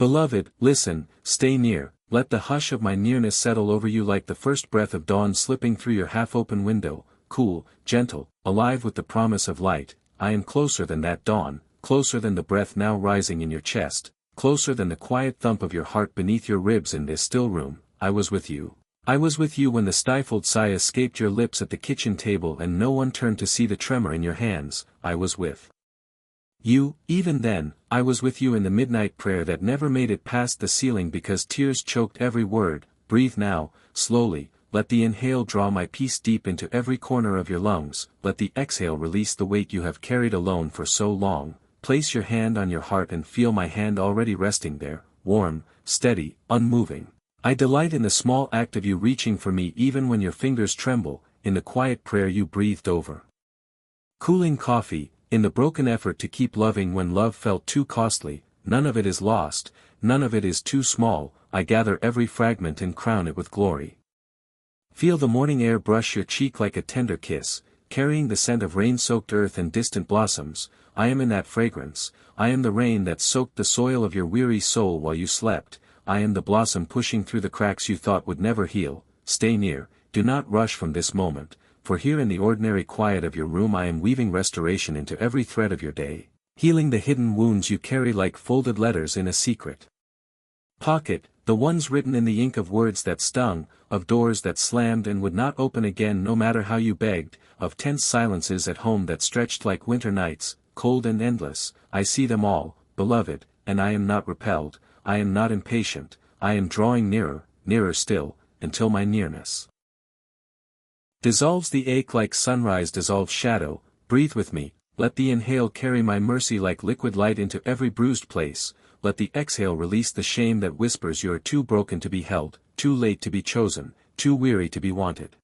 Beloved, listen, stay near, let the hush of my nearness settle over you like the first breath of dawn slipping through your half-open window, cool, gentle, alive with the promise of light. I am closer than that dawn, closer than the breath now rising in your chest, closer than the quiet thump of your heart beneath your ribs in this still room. I was with you. I was with you when the stifled sigh escaped your lips at the kitchen table and no one turned to see the tremor in your hands. I was with you, even then. I was with you in the midnight prayer that never made it past the ceiling because tears choked every word. Breathe now, slowly, let the inhale draw my peace deep into every corner of your lungs, let the exhale release the weight you have carried alone for so long. Place your hand on your heart and feel my hand already resting there, warm, steady, unmoving. I delight in the small act of you reaching for me even when your fingers tremble, in the quiet prayer you breathed over cooling coffee, in the broken effort to keep loving when love felt too costly. None of it is lost, none of it is too small. I gather every fragment and crown it with glory. Feel the morning air brush your cheek like a tender kiss, carrying the scent of rain-soaked earth and distant blossoms. I am in that fragrance. I am the rain that soaked the soil of your weary soul while you slept. I am the blossom pushing through the cracks you thought would never heal. Stay near, do not rush from this moment, for here in the ordinary quiet of your room I am weaving restoration into every thread of your day, healing the hidden wounds you carry like folded letters in a secret pocket, the ones written in the ink of words that stung, of doors that slammed and would not open again no matter how you begged, of tense silences at home that stretched like winter nights, cold and endless. I see them all, beloved, and I am not repelled, I am not impatient, I am drawing nearer, nearer still, until my nearness dissolves the ache like sunrise dissolves shadow. Breathe with me, let the inhale carry my mercy like liquid light into every bruised place, let the exhale release the shame that whispers you are too broken to be held, too late to be chosen, too weary to be wanted.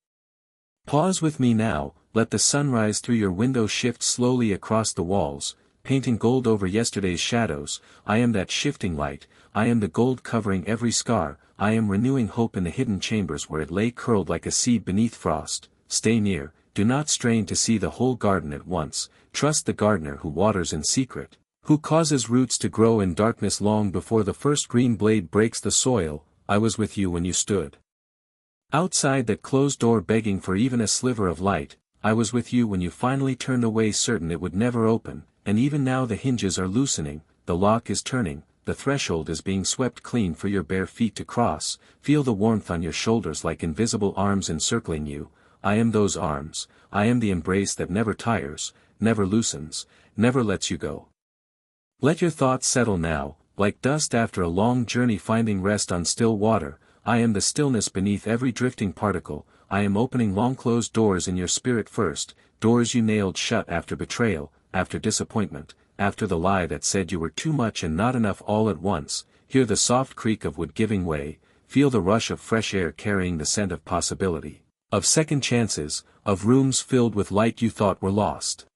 Pause with me now, let the sunrise through your window shift slowly across the walls, painting gold over yesterday's shadows. I am that shifting light, I am the gold covering every scar. I am renewing hope in the hidden chambers where it lay curled like a seed beneath frost. Stay near, do not strain to see the whole garden at once. Trust the gardener who waters in secret, who causes roots to grow in darkness long before the first green blade breaks the soil. I was with you when you stood outside that closed door begging for even a sliver of light. I was with you when you finally turned away certain it would never open, and even now the hinges are loosening, the lock is turning, the threshold is being swept clean for your bare feet to cross. Feel the warmth on your shoulders like invisible arms encircling you. I am those arms, I am the embrace that never tires, never loosens, never lets you go. Let your thoughts settle now, like dust after a long journey finding rest on still water. I am the stillness beneath every drifting particle. I am opening long-closed doors in your spirit first, doors you nailed shut after betrayal, after disappointment, after the lie that said you were too much and not enough all at once. Hear the soft creak of wood giving way, feel the rush of fresh air carrying the scent of possibility, of second chances, of rooms filled with light you thought were lost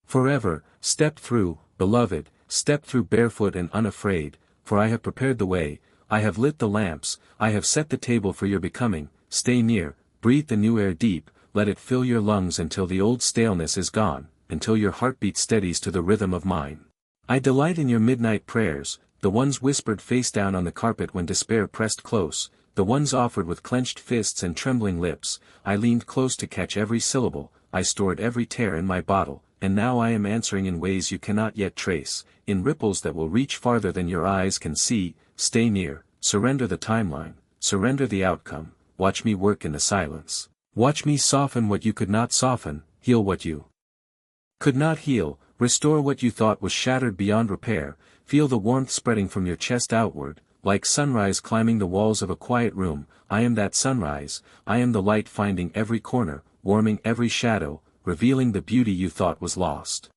forever. Step through, beloved, step through barefoot and unafraid, for I have prepared the way, I have lit the lamps, I have set the table for your becoming. Stay near, breathe the new air deep, let it fill your lungs until the old staleness is gone, until your heartbeat steadies to the rhythm of mine. I delight in your midnight prayers, the ones whispered face down on the carpet when despair pressed close, the ones offered with clenched fists and trembling lips. I leaned close to catch every syllable, I stored every tear in my bottle, and now I am answering in ways you cannot yet trace, in ripples that will reach farther than your eyes can see. Stay near, surrender the timeline, surrender the outcome, watch me work in the silence. Watch me soften what you could not soften, heal what you could not heal, restore what you thought was shattered beyond repair. Feel the warmth spreading from your chest outward, like sunrise climbing the walls of a quiet room. I am that sunrise, I am the light finding every corner, warming every shadow, revealing the beauty you thought was lost.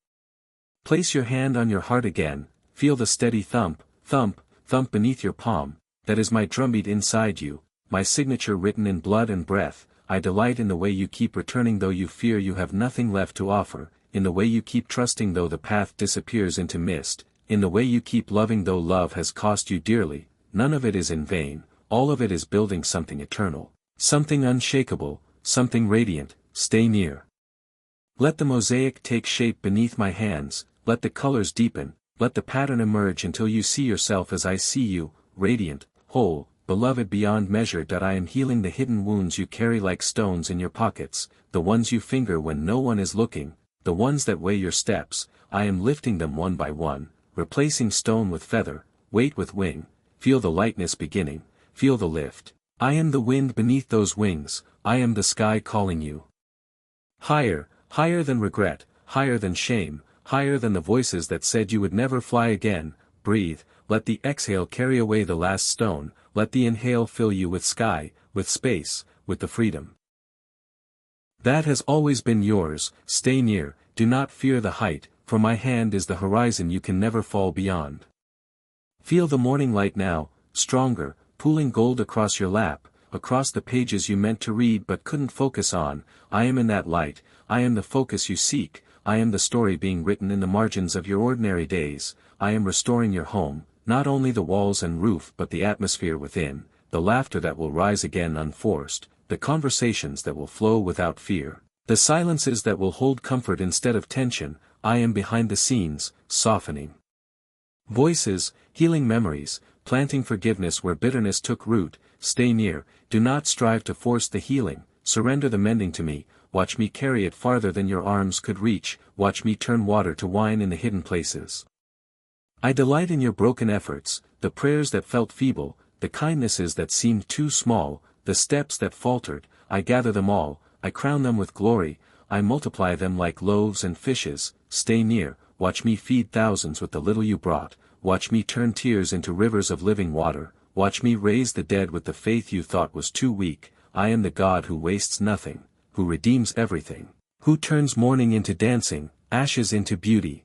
Place your hand on your heart again, feel the steady thump, thump, thump beneath your palm. That is my drumbeat inside you, my signature written in blood and breath. I delight in the way you keep returning though you fear you have nothing left to offer, in the way you keep trusting though the path disappears into mist, in the way you keep loving though love has cost you dearly. None of it is in vain, all of it is building something eternal, something unshakable, something radiant. Stay near. Let the mosaic take shape beneath my hands, let the colors deepen, let the pattern emerge until you see yourself as I see you, radiant, whole, beloved beyond measure. I am healing the hidden wounds you carry like stones in your pockets, the ones you finger when no one is looking, the ones that weigh your steps. I am lifting them one by one, replacing stone with feather, weight with wing. Feel the lightness beginning, feel the lift. I am the wind beneath those wings, I am the sky calling you. Higher, higher than regret, higher than shame, higher than the voices that said you would never fly again. Breathe, let the exhale carry away the last stone, let the inhale fill you with sky, with space, with the freedom that has always been yours. Stay near, do not fear the height, for my hand is the horizon you can never fall beyond. Feel the morning light now, stronger, pooling gold across your lap, across the pages you meant to read but couldn't focus on. I am in that light, I am the focus you seek, I am the story being written in the margins of your ordinary days. I am restoring your home, not only the walls and roof but the atmosphere within, the laughter that will rise again unforced, the conversations that will flow without fear, the silences that will hold comfort instead of tension. I am behind the scenes, softening voices, healing memories, planting forgiveness where bitterness took root. Stay near, do not strive to force the healing, surrender the mending to me. Watch me carry it farther than your arms could reach, watch me turn water to wine in the hidden places. I delight in your broken efforts, the prayers that felt feeble, the kindnesses that seemed too small, the steps that faltered. I gather them all, I crown them with glory, I multiply them like loaves and fishes. Stay near, watch me feed thousands with the little you brought, watch me turn tears into rivers of living water, watch me raise the dead with the faith you thought was too weak. I am the God who wastes nothing, who redeems everything, who turns mourning into dancing, ashes into beauty,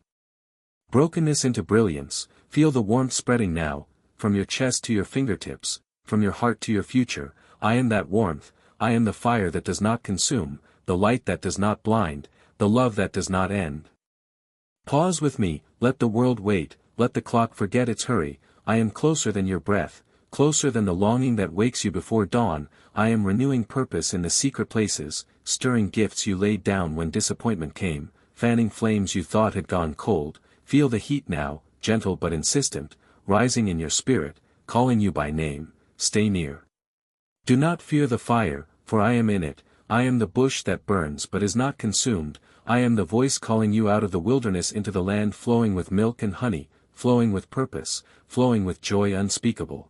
brokenness into brilliance. Feel the warmth spreading now, from your chest to your fingertips, from your heart to your future. I am that warmth, I am the fire that does not consume, the light that does not blind, the love that does not end. Pause with me, let the world wait, let the clock forget its hurry. I am closer than your breath, closer than the longing that wakes you before dawn. I am renewing purpose in the secret places, stirring gifts you laid down when disappointment came, fanning flames you thought had gone cold. Feel the heat now, gentle but insistent, rising in your spirit, calling you by name. Stay near. Do not fear the fire, for I am in it. I am the bush that burns but is not consumed. I am the voice calling you out of the wilderness into the land flowing with milk and honey, flowing with purpose, flowing with joy unspeakable.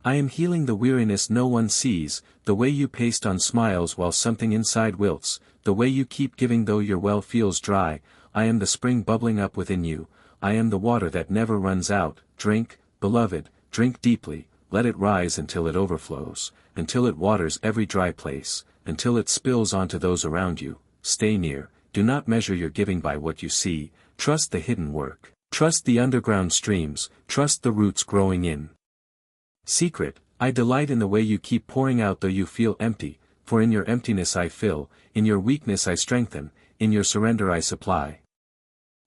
I am healing the weariness no one sees, the way you paste on smiles while something inside wilts, the way you keep giving though your well feels dry. I am the spring bubbling up within you, I am the water that never runs out. Drink, beloved, drink deeply, let it rise until it overflows, until it waters every dry place, until it spills onto those around you. Stay near, do not measure your giving by what you see, trust the hidden work, trust the underground streams, trust the roots growing in secret. I delight in the way you keep pouring out though you feel empty, for in your emptiness I fill, in your weakness I strengthen, in your surrender I supply.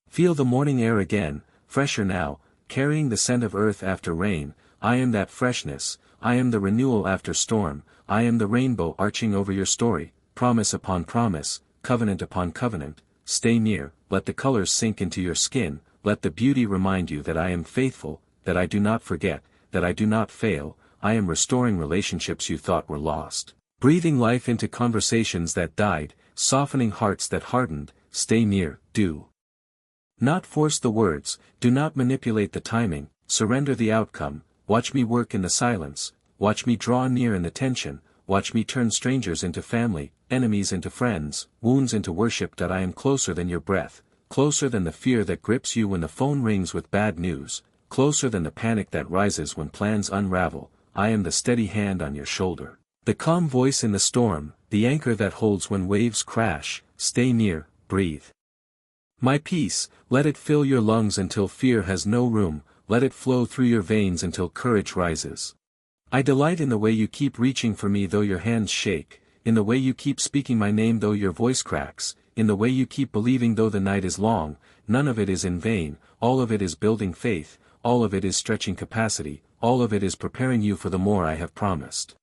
Feel the morning air again, fresher now, carrying the scent of earth after rain. I am that freshness, I am the renewal after storm, I am the rainbow arching over your story, promise upon promise, covenant upon covenant. Stay near, let the colors sink into your skin, let the beauty remind you that I am faithful, that I do not forget, that I do not fail. I am restoring relationships you thought were lost, breathing life into conversations that died, softening hearts that hardened. Stay near, do not force the words, do not manipulate the timing, surrender the outcome. Watch me work in the silence, watch me draw near in the tension, watch me turn strangers into family, enemies into friends, wounds into worship. That I am closer than your breath, closer than the fear that grips you when the phone rings with bad news, closer than the panic that rises when plans unravel. I am the steady hand on your shoulder, the calm voice in the storm, the anchor that holds when waves crash. Stay near, breathe my peace, let it fill your lungs until fear has no room, let it flow through your veins until courage rises. I delight in the way you keep reaching for me though your hands shake, in the way you keep speaking my name though your voice cracks, in the way you keep believing though the night is long. None of it is in vain, all of it is building faith, all of it is stretching capacity, all of it is preparing you for the more I have promised.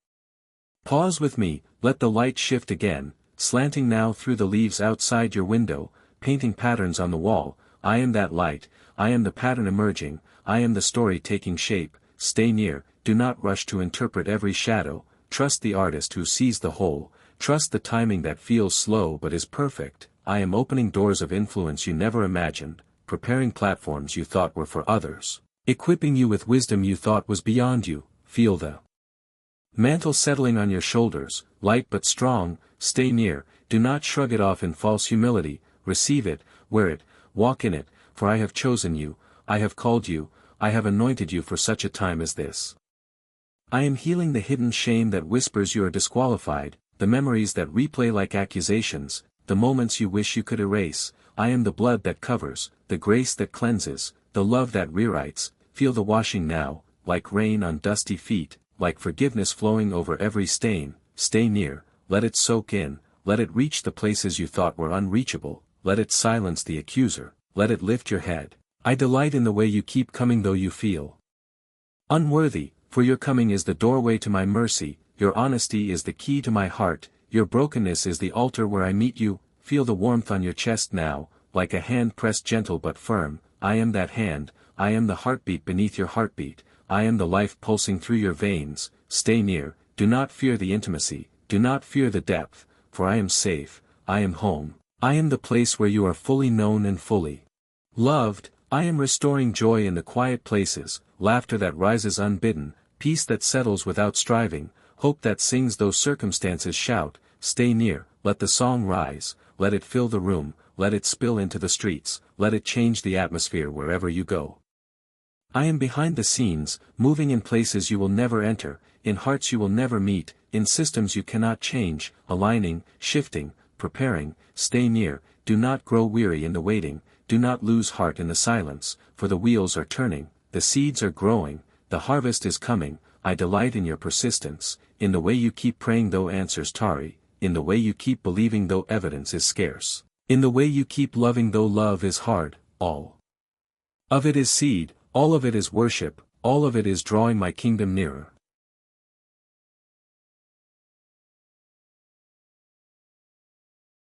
Pause with me, let the light shift again, slanting now through the leaves outside your window, painting patterns on the wall. I am that light, I am the pattern emerging, I am the story taking shape. Stay near, do not rush to interpret every shadow, trust the artist who sees the whole, trust the timing that feels slow but is perfect. I am opening doors of influence you never imagined, preparing platforms you thought were for others, equipping you with wisdom you thought was beyond you. Feel the mantle settling on your shoulders, light but strong. Stay near, do not shrug it off in false humility, receive it, wear it, walk in it, for I have chosen you, I have called you, I have anointed you for such a time as this. I am healing the hidden shame that whispers you are disqualified, the memories that replay like accusations, the moments you wish you could erase. I am the blood that covers, the grace that cleanses, the love that rewrites. Feel the washing now, like rain on dusty feet, like forgiveness flowing over every stain. Stay near, let it soak in, let it reach the places you thought were unreachable, let it silence the accuser, let it lift your head. I delight in the way you keep coming though you feel unworthy, for your coming is the doorway to my mercy, your honesty is the key to my heart, your brokenness is the altar where I meet you. Feel the warmth on your chest now, like a hand pressed gentle but firm. I am that hand, I am the heartbeat beneath your heartbeat, I am the life pulsing through your veins. Stay near, do not fear the intimacy, do not fear the depth, for I am safe, I am home, I am the place where you are fully known and fully loved. I am restoring joy in the quiet places, laughter that rises unbidden, peace that settles without striving, hope that sings though circumstances shout. Stay near, let the song rise, let it fill the room, let it spill into the streets, let it change the atmosphere wherever you go. I am behind the scenes, moving in places you will never enter, in hearts you will never meet, in systems you cannot change, aligning, shifting, preparing. Stay near, do not grow weary in the waiting, do not lose heart in the silence, for the wheels are turning, the seeds are growing, the harvest is coming. I delight in your persistence, in the way you keep praying though answers tarry, in the way you keep believing though evidence is scarce, in the way you keep loving though love is hard. All of it is seed, all of it is worship, all of it is drawing my kingdom nearer.